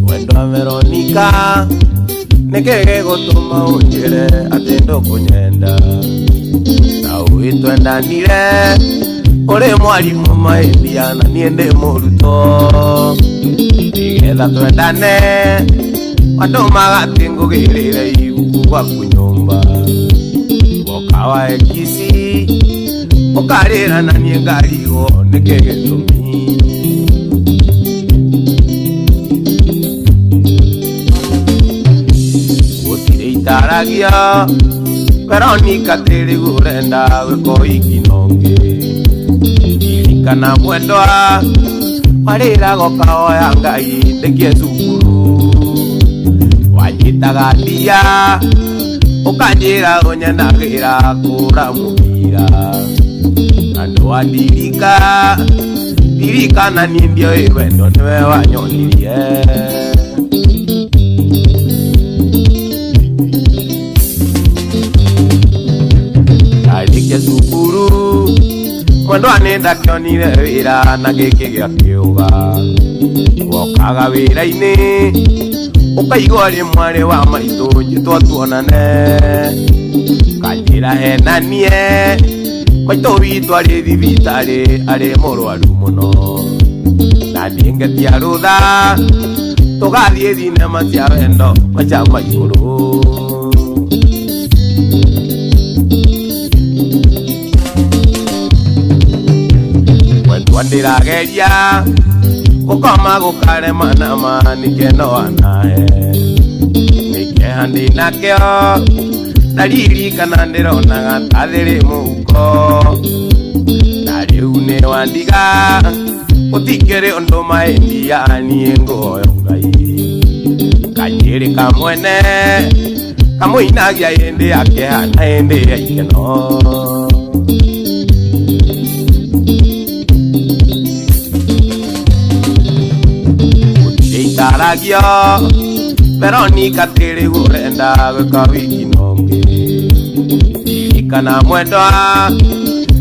Wendo Veronica nekege gutuma unjire atindo kunyenda na uitwendanire uri mwarimu maimbia na nie ndi muruto nigetha twendane andu magatingugirire ibuku gwaku nyumba wokawa ekisi ukarira na nie ngarigo nikege gitumi itaragia Veronica tiri gurenda weko ikinonge irikana mwendwa marira gokaoya ngai ndekie cukuru wanyitaga ndia ukanjira unyenagira kura mubira andu ndirikana ni ndio wendo niwe wanyonirie cukuru mwendo anenda kionire wira na giki gia kiuga wokaga wira-ini ukaigua rimwe wa maitu njitwa tuonane kanjira henanie maitu witu ari thibitari ari murwaru muno na ndingetia rutha tugathie thinema cia wendo maca maiguru ndirageria gukoma gukarema nama nikeno anahe nikehandi nakeo ndaririkana ndironaga tathiri muko na riu ni wandiga utikiri undu maindia nie nguoyo ngai kanyiri kamwene kamuinagia hindi yake na hindi ya ikeno itaragia Veronica tiri gurenda weka wikinonge irikana mwendwa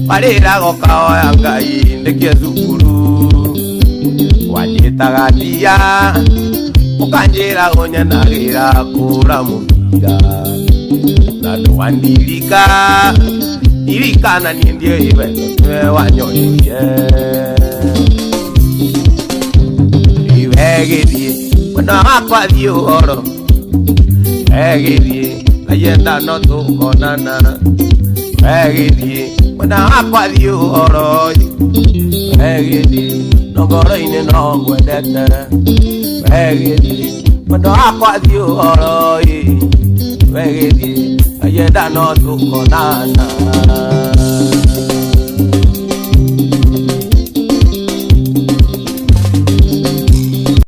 marira gokaoya ngai ndekie cukuru wanyitaga ndia ukanjira unyenagira kura mubira na ndirikana ni ndio wendo niwe wanyonirie egithie mwendo wakwa thie uhoro egithie ngayenda no tukonana egithie mwendo wakwa thie uhoro egithie no ngoro-ini no ngwendete egithie mwendo wakwa thie uhoro egithie ngayenda no tukonana